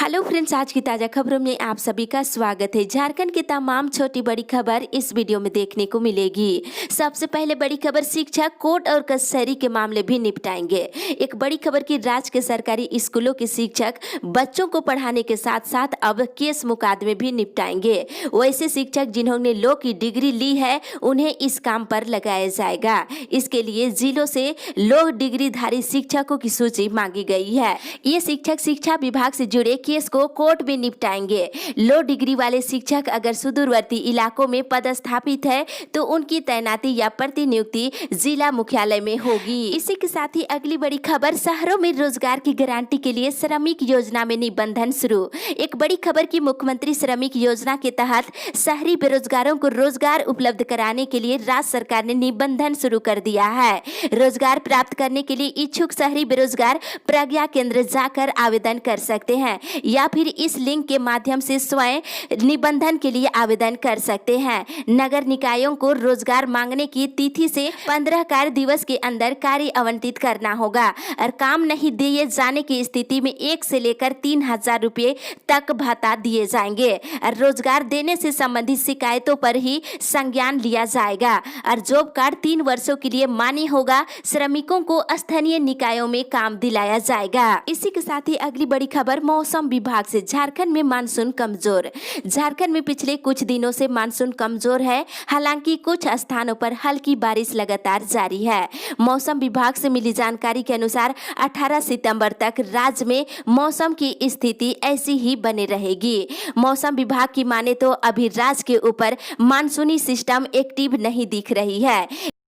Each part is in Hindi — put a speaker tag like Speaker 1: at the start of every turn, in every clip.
Speaker 1: हेलो फ्रेंड्स, आज की ताज़ा खबरों में आप सभी का स्वागत है। झारखंड की तमाम छोटी बड़ी खबर इस वीडियो में देखने को मिलेगी। सबसे पहले बड़ी खबर, शिक्षक कोर्ट और कचहरी के मामले भी निपटाएंगे। एक बड़ी खबर की, राज्य के सरकारी स्कूलों के शिक्षक बच्चों को पढ़ाने के साथ साथ अब केस मुकदमे भी निपटाएंगे। वैसे शिक्षक जिन्होंने लॉ की डिग्री ली है उन्हें इस काम पर लगाया जाएगा। इसके लिए जिलों से लॉ डिग्रीधारी शिक्षकों की सूची मांगी गई है। ये शिक्षक शिक्षा विभाग से जुड़े केस को कोर्ट में निपटाएंगे। लो डिग्री वाले शिक्षक अगर सुदूरवर्ती इलाकों में पदस्थापित है तो उनकी तैनाती या प्रतिनियुक्ति जिला मुख्यालय में होगी। इसी के साथ ही अगली बड़ी खबर, शहरों में रोजगार की गारंटी के लिए श्रमिक योजना में निबंधन शुरू। एक बड़ी खबर की, मुख्यमंत्री श्रमिक योजना के तहत शहरी बेरोजगारों को रोजगार उपलब्ध कराने के लिए राज्य सरकार ने निबंधन शुरू कर दिया है। रोजगार प्राप्त करने के लिए इच्छुक शहरी बेरोजगार प्रज्ञा केंद्र जाकर आवेदन कर सकते हैं या फिर इस लिंक के माध्यम से स्वयं निबंधन के लिए आवेदन कर सकते हैं। नगर निकायों को रोजगार मांगने की तिथि से 15 कार्य दिवस के अंदर कार्य आवंटित करना होगा और काम नहीं दिए जाने की स्थिति में 1 से लेकर 3,000 रुपये तक भत्ता दिए जाएंगे और रोजगार देने से संबंधित शिकायतों पर ही संज्ञान लिया जाएगा और जॉब कार्ड 3 वर्षों के लिए मान्य होगा। श्रमिकों को स्थानीय निकायों में काम दिलाया जाएगा। इसी के साथ ही अगली बड़ी खबर, मौसम विभाग से, झारखंड में मानसून कमजोर। झारखंड में पिछले कुछ दिनों से मानसून कमजोर है। हालांकि कुछ स्थानों पर हल्की बारिश लगातार जारी है। मौसम विभाग से मिली जानकारी के अनुसार 18 सितंबर तक राज्य में मौसम की स्थिति ऐसी ही बनी रहेगी। मौसम विभाग की माने तो अभी राज्य के ऊपर मानसूनी सिस्टम एक्टिव नहीं दिख रही है,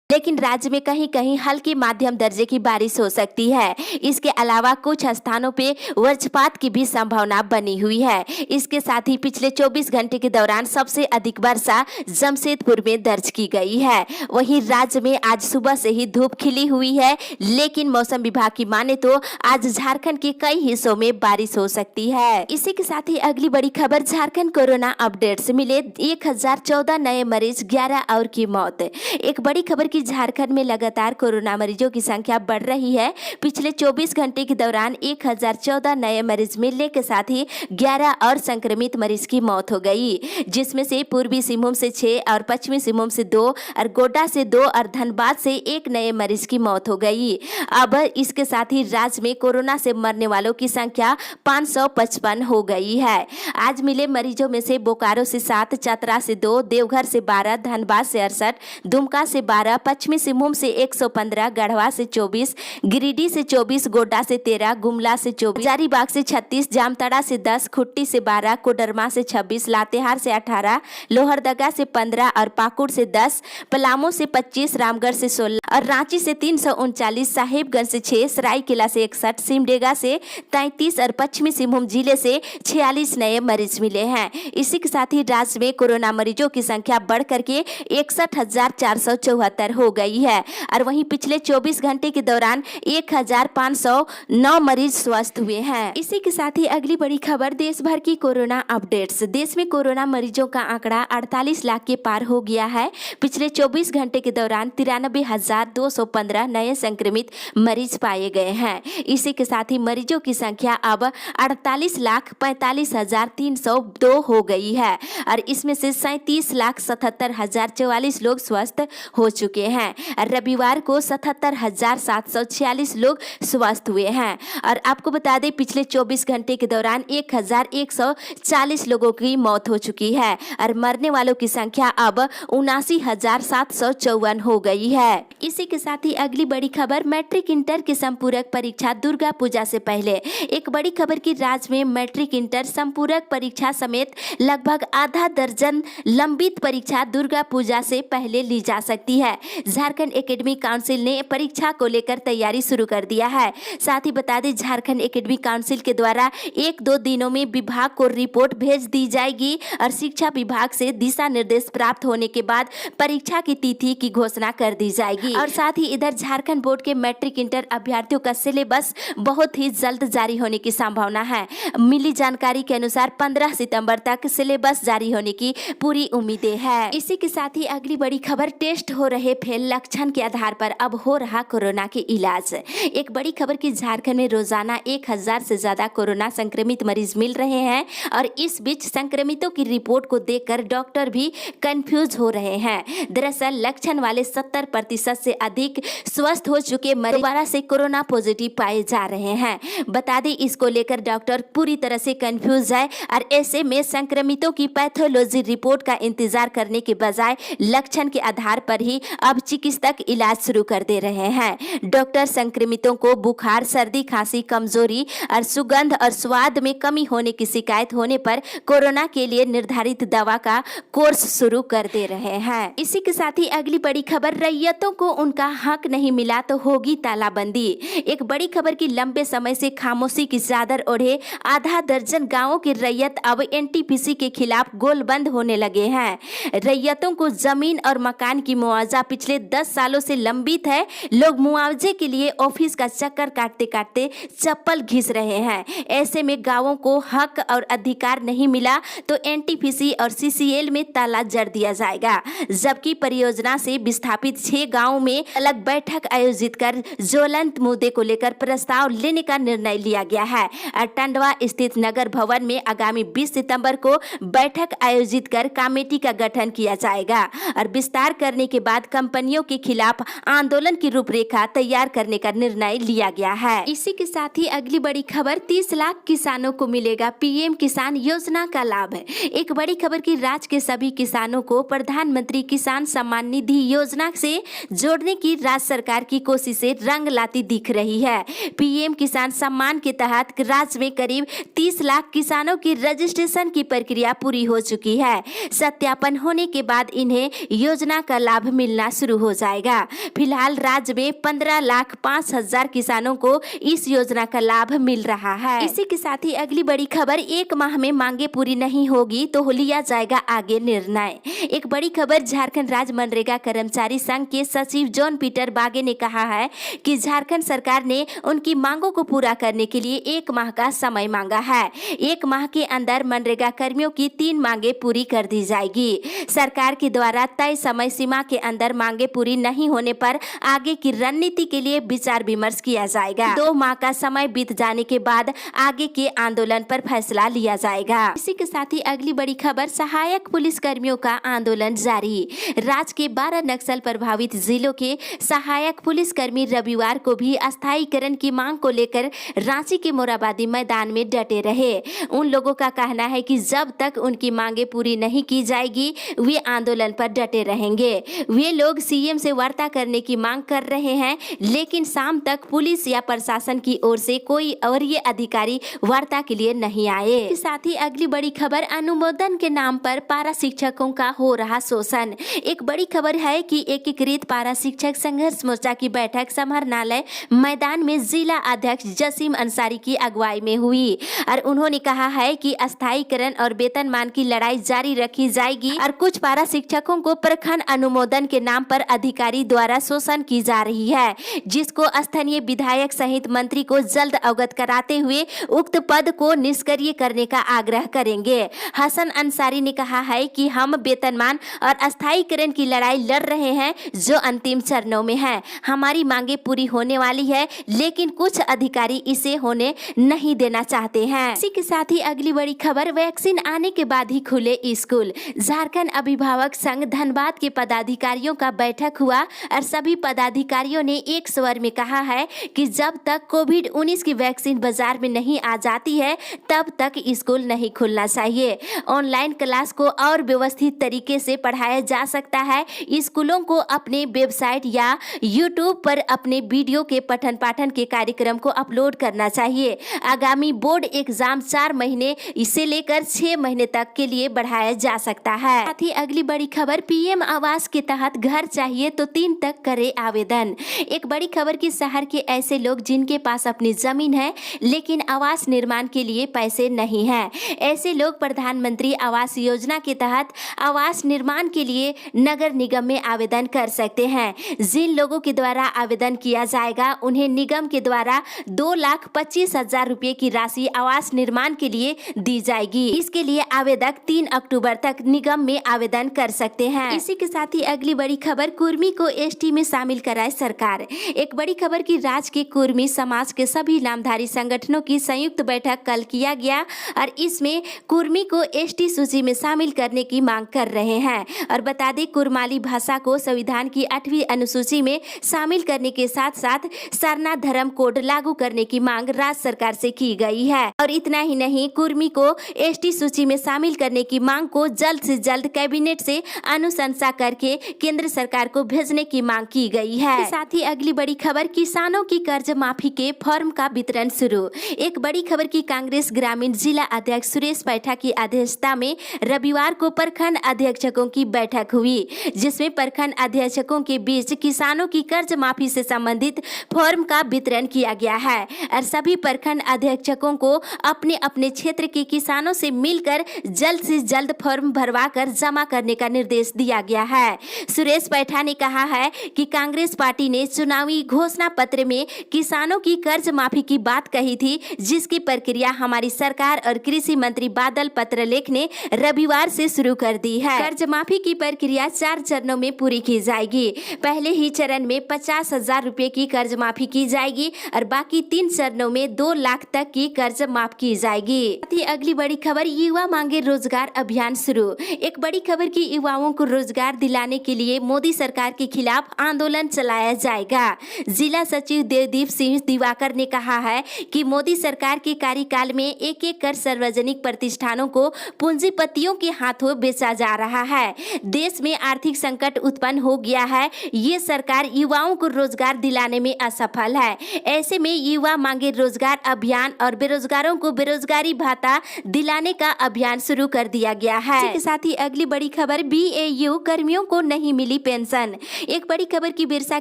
Speaker 1: लेकिन राज्य में कहीं कहीं हल्की माध्यम दर्जे की बारिश हो सकती है। इसके अलावा कुछ स्थानों पे वज्रपात की भी संभावना बनी हुई है। इसके साथ ही पिछले 24 घंटे के दौरान सबसे अधिक वर्षा जमशेदपुर में दर्ज की गई है। वहीं राज्य में आज सुबह से ही धूप खिली हुई है, लेकिन मौसम विभाग की माने तो आज झारखंड के कई हिस्सों में बारिश हो सकती है। इसी के साथ ही अगली बड़ी खबर, झारखंड कोरोना अपडेट से मिले 1014 नए मरीज, 11 और की मौत। एक बड़ी खबर, झारखंड में लगातार कोरोना मरीजों की संख्या बढ़ रही है। पिछले 24 घंटे के दौरान 1014 नए मरीज मिलने के साथ ही 11 और संक्रमित मरीज की मौत हो गई, जिसमें से पूर्वी सिंहभूम से 6 और पश्चिमी सिंहभूम से 2 और गोड्डा से 2 और धनबाद से 1 नए मरीज की मौत हो गई। अब इसके साथ ही राज्य में कोरोना से मरने वालों की संख्या 555 हो गई है। आज मिले मरीजों में से बोकारो से 7, चतरा से 2, देवघर से 12, धनबाद से 68, दुमका से 12, पश्चिमी सिंहभूम से 115, गढ़वा से 24, गिरिडीह से 24, गोड्डा से 13, गुमला से 24, हजारीबाग से 36, जामताड़ा से 10, खुट्टी से 12, कोडरमा से 26, लातेहार से 18, लोहरदगा से 15 और पाकुड़ से 10, पलामू से 25, रामगढ़ से 16 और रांची से 339, साहिबगंज से 6, सरायकेला से 61, सिमडेगा से 33 और पश्चिमी सिंहभूम जिले से 46 नए मरीज मिले हैं। इसी के साथ ही राज्य में कोरोना मरीजों की संख्या बढ़ करके 61,474 हो गई है और वहीं पिछले 24 घंटे के दौरान 1,509 मरीज स्वस्थ हुए हैं। इसी के साथ ही अगली बड़ी खबर, देश भर की कोरोना अपडेट्स। देश में कोरोना मरीजों का आंकड़ा 48 लाख के पार हो गया है। पिछले 24 घंटे के दौरान 93,215 नए संक्रमित मरीज पाए गए हैं। इसी के साथ ही मरीजों की संख्या अब 48,45,302 हो गई है और इसमें से 37,77,044 लोग स्वस्थ हो चुके हैं। रविवार को 77,746 लोग स्वस्थ हुए हैं और आपको बता दें पिछले 24 घंटे के दौरान 1,140 लोगों की मौत हो चुकी है और मरने वालों की संख्या अब 79,754 हो गई है। इसी के साथ ही अगली बड़ी खबर, मैट्रिक इंटर की संपूरक परीक्षा दुर्गा पूजा से पहले। एक बड़ी खबर की, राज्य में मैट्रिक इंटर संपूरक परीक्षा समेत लगभग आधा दर्जन लंबित परीक्षा दुर्गा पूजा से पहले ली जा सकती है। झारखंड एकेडमिक काउंसिल ने परीक्षा को लेकर तैयारी शुरू कर दिया है। साथ ही बता दें, झारखंड एकेडमिक काउंसिल के द्वारा 1-2 दिनों में विभाग को रिपोर्ट भेज दी जाएगी और शिक्षा विभाग से दिशा निर्देश प्राप्त होने के बाद परीक्षा की तिथि की घोषणा कर दी जाएगी। और साथ ही इधर झारखंड बोर्ड के मैट्रिक इंटर अभ्यर्थियों का सिलेबस बहुत ही जल्द जारी होने की संभावना है। मिली जानकारी के अनुसार 15 सितंबर तक सिलेबस जारी होने की पूरी उम्मीदें है। इसी के साथ ही अगली बड़ी खबर, टेस्ट हो रहे उठे लक्षण के आधार पर अब हो रहा कोरोना के इलाज। एक बड़ी खबर की झारखंड में रोजाना 1000 से ज्यादा कोरोना संक्रमित मरीज मिल रहे हैं और इस बीच संक्रमितों की रिपोर्ट को देखकर डॉक्टर भी कंफ्यूज हो रहे हैं। दरअसल लक्षण वाले 70% से अधिक स्वस्थ हो चुके मरीज दोबारा से कोरोना पॉजिटिव पाए जा रहे हैं। बता दें, इसको लेकर डॉक्टर पूरी तरह से कंफ्यूज है और ऐसे में संक्रमितों की पैथोलॉजी रिपोर्ट का इंतजार करने के बजाय लक्षण के आधार पर ही अब चिकित्सक इलाज शुरू कर दे रहे हैं। डॉक्टर संक्रमितों को बुखार, सर्दी, खांसी, कमजोरी और सुगंध और स्वाद में कमी होने की शिकायत होने पर कोरोना के लिए निर्धारित दवा का कोर्स शुरू कर दे रहे हैं। इसी के साथ ही अगली बड़ी खबर, रैयतों को उनका हक नहीं मिला तो होगी तालाबंदी। एक बड़ी खबर की लंबे समय से खामोशी की चादर ओढ़े आधा दर्जन गांवों की रैयत अब एनटीपीसी के खिलाफ गोलबंद होने लगे हैं। रैयतों को जमीन और मकान की मुआवजा पिछले 10 सालों से लंबित है। लोग मुआवजे के लिए ऑफिस का चक्कर काटते काटते चप्पल घिस रहे हैं। ऐसे में गांवों को हक और अधिकार नहीं मिला तो एनटीपीसी और सीसीएल में ताला जड़ दिया जाएगा। जबकि परियोजना से विस्थापित 6 गांवों में अलग बैठक आयोजित कर ज्वलंत मुद्दे को लेकर प्रस्ताव लेने का निर्णय लिया गया है और टंडवा स्थित नगर भवन में आगामी 20 सितंबर को बैठक आयोजित कर कमेटी का गठन किया जाएगा और विस्तार करने के बाद कंपनियों के खिलाफ आंदोलन की रूपरेखा तैयार करने का निर्णय लिया गया है। इसी के साथ ही अगली बड़ी खबर, 30 लाख किसानों को मिलेगा पीएम किसान योजना का लाभ। एक बड़ी खबर की राज्य के सभी किसानों को प्रधानमंत्री किसान सम्मान निधि योजना से जोड़ने की राज्य सरकार की कोशिशें रंग लाती दिख रही है। पीएम किसान सम्मान के तहत राज्य में करीब 30 लाख किसानों की रजिस्ट्रेशन की प्रक्रिया पूरी हो चुकी है। सत्यापन होने के बाद इन्हें योजना का लाभ मिलना शुरू हो जाएगा। फिलहाल राज्य में 15,05,000 किसानों को इस योजना का लाभ मिल रहा है। इसी के साथ ही अगली बड़ी खबर, 1 माह में मांगे पूरी नहीं होगी तो लिया जाएगा आगे निर्णय। एक बड़ी खबर, झारखंड राज्य मनरेगा कर्मचारी संघ के सचिव जॉन पीटर बागे ने कहा है कि झारखंड सरकार ने उनकी मांगों को पूरा करने के लिए 1 माह का समय मांगा है। 1 माह के अंदर मनरेगा कर्मियों की 3 मांगे पूरी कर दी जाएगी। सरकार के द्वारा तय समय सीमा के अंदर मांगे पूरी नहीं होने पर आगे की रणनीति के लिए विचार विमर्श किया जाएगा। 2 माह का समय बीत जाने के बाद आगे के आंदोलन पर फैसला लिया जाएगा। इसी के साथ ही अगली बड़ी खबर, सहायक पुलिस कर्मियों का आंदोलन जारी। राज्य के 12 नक्सल प्रभावित जिलों के सहायक पुलिस कर्मी रविवार को भी अस्थायीकरण की मांग को लेकर रांची के मोराबादी मैदान में डटे रहे। उन लोगों का कहना है कि जब तक उनकी मांगे पूरी नहीं की जाएगी वे आंदोलन पर डटे रहेंगे। वे लोग सीएम से वार्ता करने की मांग कर रहे हैं, लेकिन शाम तक पुलिस या प्रशासन की ओर से कोई और ये अधिकारी वार्ता के लिए नहीं आए। इसके साथ ही अगली बड़ी खबर, अनुमोदन के नाम पर पारा शिक्षकों का हो रहा शोषण। एक बड़ी खबर है कि एकीकृत पारा शिक्षक संघर्ष मोर्चा की बैठक समाहरणालय मैदान में जिला अध्यक्ष जसीम अंसारी की अगुवाई में हुई और उन्होंने कहा है कि अस्थायीकरण और वेतनमान की लड़ाई जारी रखी जाएगी और कुछ पारा शिक्षकों को प्रखंड अनुमोदन के नाम पर अधिकारी द्वारा शोषण की जा रही है, जिसको स्थानीय विधायक सहित मंत्री को जल्द अवगत कराते हुए उक्त पद को निष्क्रिय करने का आग्रह करेंगे। हसन अंसारी ने कहा है कि हम वेतनमान और अस्थायीकरण की लड़ाई लड़ रहे हैं जो अंतिम चरणों में है। हमारी मांगे पूरी होने वाली है, लेकिन कुछ अधिकारी इसे होने नहीं देना चाहते हैं। इसी के साथ ही अगली बड़ी खबर, वैक्सीन आने के बाद ही खुले स्कूल। झारखंड अभिभावक संघ धनबाद के पदाधिकारियों का बैठक हुआ और सभी पदाधिकारियों ने एक स्वर में कहा है कि जब तक कोविड-19 की वैक्सीन बाजार में नहीं आ जाती है तब तक स्कूल नहीं खुलना चाहिए। ऑनलाइन क्लास को और व्यवस्थित तरीके से पढ़ाया जा सकता है। स्कूलों को अपने वेबसाइट या यूट्यूब पर अपने वीडियो के पठन पाठन के कार्यक्रम को अपलोड करना चाहिए। आगामी बोर्ड एग्जाम 4 महीने इसे लेकर 6 महीने तक के लिए बढ़ाया जा सकता है। साथ ही अगली बड़ी खबर, पीएम आवास के तहत घर चाहिए तो 3 तक करे आवेदन। एक बड़ी खबर की शहर के ऐसे लोग जिनके पास अपनी जमीन है लेकिन आवास निर्माण के लिए पैसे नहीं है, ऐसे लोग प्रधानमंत्री आवास योजना के तहत आवास निर्माण के लिए नगर निगम में आवेदन कर सकते हैं। जिन लोगों के द्वारा आवेदन किया जाएगा उन्हें निगम के द्वारा 2,25,000 रुपए की राशि आवास निर्माण के लिए दी जाएगी। इसके लिए आवेदक 3 अक्टूबर तक निगम में आवेदन कर सकते हैं। इसी के साथ ही अगली बड़ी खबर खबर, कुर्मी को एसटी में शामिल कराए सरकार। एक बड़ी खबर की राज्य के कुर्मी समाज के सभी नामधारी संगठनों की संयुक्त बैठक कल किया गया और इसमें कुर्मी को एसटी सूची में शामिल करने की मांग कर रहे हैं। और बता दें, कुरमाली भाषा को संविधान की 8वीं अनुसूची में शामिल करने के साथ साथ सरना धर्म कोड लागू करने की मांग राज्य सरकार से की गई है। और इतना ही नहीं, कुर्मी को एसटी सूची में शामिल करने की मांग को जल्द से जल्द कैबिनेट से अनुशंसा करके केंद्र सरकार को भेजने की मांग की गई है। साथ ही अगली बड़ी खबर, किसानों की कर्ज माफी के फॉर्म का वितरण शुरू। एक बड़ी खबर की कांग्रेस ग्रामीण जिला अध्यक्ष सुरेश पैठा की अध्यक्षता में रविवार को प्रखंड अध्यक्षकों की बैठक हुई, जिसमें प्रखंड अध्यक्षकों के बीच किसानों की कर्ज माफी से संबंधित फॉर्म का वितरण किया गया है और सभी प्रखंड अध्यक्षकों को अपने अपने क्षेत्र के किसानों से मिलकर जल्द से जल्द फॉर्म भरवाकर जमा करने का निर्देश दिया गया है। सुरेश पैठा ने कहा है कि कांग्रेस पार्टी ने चुनावी घोषणा पत्र में किसानों की कर्ज माफी की बात कही थी, जिसकी प्रक्रिया हमारी सरकार और कृषि मंत्री बादल पत्रलेख ने रविवार से शुरू कर दी है। कर्ज माफी की प्रक्रिया 4 चरणों में पूरी की जाएगी। पहले ही चरण में 50,000 रुपए की कर्ज माफी की जाएगी और बाकी 3 चरणों में 2 लाख तक की कर्ज माफ की जाएगी। अगली बड़ी खबर, युवा मांगे रोजगार अभियान शुरू। एक बड़ी खबर की युवाओं को रोजगार दिलाने के लिए मोदी सरकार के खिलाफ आंदोलन चलाया जाएगा। जिला सचिव देवदीप सिंह दिवाकर ने कहा है कि मोदी सरकार के कार्यकाल में एक एक कर सार्वजनिक प्रतिष्ठानों को पूंजीपतियों के हाथों बेचा जा रहा है। देश में आर्थिक संकट उत्पन्न हो गया है। ये सरकार युवाओं को रोजगार दिलाने में असफल है। ऐसे में युवा मांगे रोजगार अभियान और बेरोजगारों को बेरोजगारी भत्ता दिलाने का अभियान शुरू कर दिया गया है। इसके साथ ही अगली बड़ी खबर, बीएयू कर्मियों को नहीं मिली पेंशन। एक बड़ी खबर की बिरसा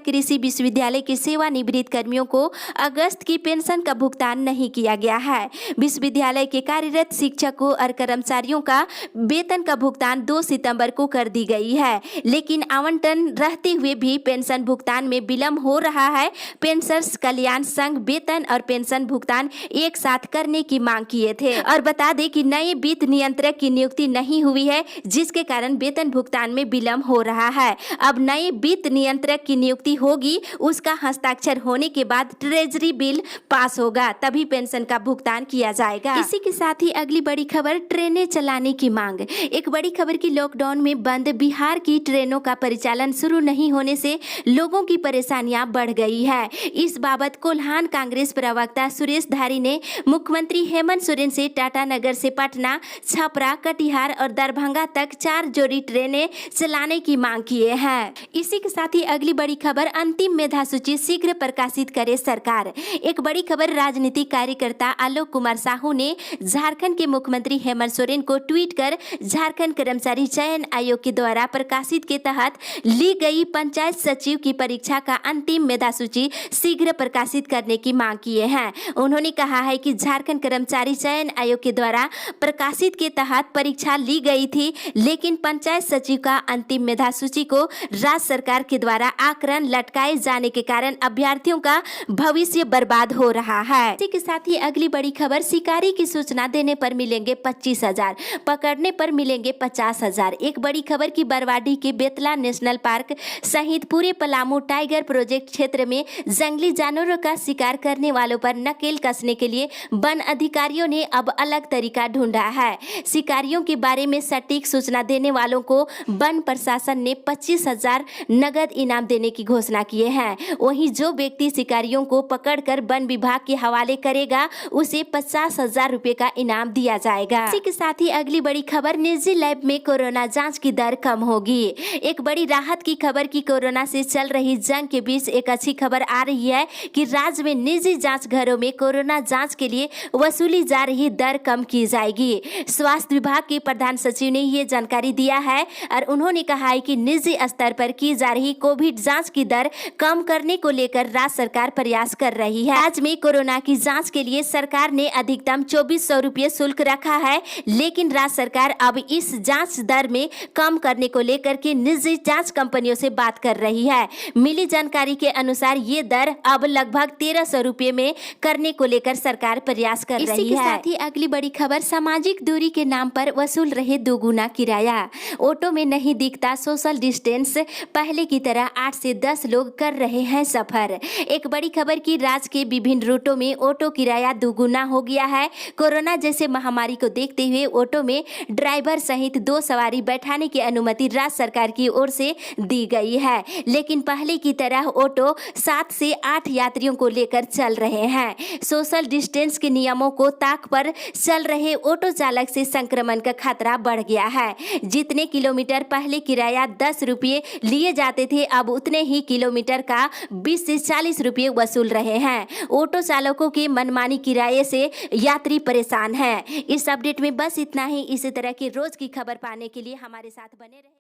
Speaker 1: कृषि विश्वविद्यालय के सेवानिवृत्त कर्मियों को अगस्त की पेंशन का भुगतान नहीं किया गया है। विश्वविद्यालय के कार्यरत शिक्षकों और कर्मचारियों का वेतन का भुगतान 2 सितंबर को कर दी गई है, लेकिन आवंटन रहते हुए भी पेंशन भुगतान में विलम्ब हो रहा है। पेंशनर्स कल्याण संघ वेतन और पेंशन भुगतान एक साथ करने की मांग किए थे और बता दें कि नए वित्त नियंत्रक की नियुक्ति नहीं हुई है, जिसके कारण वेतन भुगतान में विलम्ब हो रहा है। अब नए वित्त नियंत्रक की नियुक्ति होगी, उसका हस्ताक्षर होने के बाद ट्रेजरी बिल पास होगा, तभी पेंशन का भुगतान किया जाएगा। इसी के साथ ही अगली बड़ी खबर, ट्रेनें चलाने की मांग। एक बड़ी खबर की लॉकडाउन में बंद बिहार की ट्रेनों का परिचालन शुरू नहीं होने से लोगों की परेशानियां बढ़ गई है। इस बाबत कोल्हान कांग्रेस प्रवक्ता सुरेश धारी ने मुख्यमंत्री हेमंत सोरेन से टाटानगर से पटना, छपरा, कटिहार और दरभंगा तक 4 जोड़ी ट्रेनें चलाने की मांग किए हैं। इसी के साथ ही अगली बड़ी खबर, अंतिम मेधा सूची शीघ्र प्रकाशित करे सरकार। एक बड़ी खबर, राजनीतिक कार्यकर्ता आलोक कुमार साहू ने झारखंड के मुख्यमंत्री हेमंत सोरेन को ट्वीट कर झारखंड कर्मचारी चयन आयोग के द्वारा प्रकाशित के तहत ली गई पंचायत सचिव की परीक्षा का अंतिम मेधा सूची शीघ्र प्रकाशित करने की मांग किए हैं। उन्होंने कहा है कि झारखंड कर्मचारी चयन आयोग के द्वारा प्रकाशित के तहत परीक्षा ली गई थी, लेकिन पंचायत सचिव का अंतिम मेधा सूची को राज्य सरकार के द्वारा आकरण लटकाए जाने के कारण अभ्यर्थियों का भविष्य बर्बाद हो रहा है। इसी के साथ ही अगली बड़ी खबर, शिकारी की सूचना देने पर मिलेंगे 25,000, पकड़ने पर मिलेंगे 50,000। एक बड़ी खबर की बरवाडी के बेतला नेशनल पार्क सहित पूरे पलामू टाइगर प्रोजेक्ट क्षेत्र में जंगली जानवरों का शिकार करने वालों पर नकेल कसने के लिए वन अधिकारियों ने अब अलग तरीका ढूंढा है। शिकारियों के बारे में सटीक सूचना देने वालों को वन प्रशासन ने 25,000 नगद इनाम देने की घोषणा किए हैं। वहीं जो व्यक्ति शिकारियों को पकड़कर वन विभाग के हवाले करेगा, उसे 50,000 रुपए का इनाम दिया जाएगा। इसी के साथ ही अगली बड़ी खबर, निजी लैब में कोरोना जांच की दर कम होगी। एक बड़ी राहत की खबर की कोरोना से चल रही जंग के बीच एक अच्छी खबर आ रही है कि राज्य में निजी जांच घरों में कोरोना जांच के लिए वसूली जा रही दर कम की जाएगी। स्वास्थ्य विभाग के प्रधान सचिव ने ये जानकारी दिया है और उन्होंने कहा है कि निजी स्तर पर की जा रही कोविड जांच की दर कम करने को लेकर राज्य सरकार प्रयास कर रही है। राज्य में कोरोना की जांच के लिए सरकार ने अधिकतम 2400 रुपये शुल्क रखा है, लेकिन राज्य सरकार अब इस जांच दर में कम करने को लेकर के निजी जांच कंपनियों से बात कर रही है। मिली जानकारी के अनुसार ये दर अब लगभग 1300 रुपये में करने को लेकर सरकार प्रयास कर रही है। इसी के साथ ही अगली बड़ी खबर, सामाजिक दूरी के नाम पर वसूल रहे दोगुना किराया। ऑटो में नहीं दिखता सोशल डिस्टेंस, डिस्टेंस पहले की तरह 8 से 10 लोग कर रहे हैं सफर। एक बड़ी खबर की राज्य के विभिन्न रूटों में ऑटो किराया दुगुना हो गया है। कोरोना जैसे महामारी को देखते हुए ऑटो में ड्राइवर सहित 2 सवारी बैठाने की अनुमति राज्य सरकार की ओर से दी गई है, लेकिन पहले की तरह ऑटो 7 से 8 यात्रियों को लेकर चल रहे हैं। सोशल डिस्टेंस के नियमों को ताक पर चल रहे ऑटो चालक से संक्रमण का खतरा बढ़ गया है। जितने किलोमीटर पहले किराया 10 रुपये लिए जाते थे, अब उतने ही किलोमीटर का 20 से 40 रुपये वसूल रहे हैं। ऑटो चालकों के मनमानी किराए से यात्री परेशान हैं। इस अपडेट में बस इतना ही। इसी तरह की रोज की खबर पाने के लिए हमारे साथ बने रहें।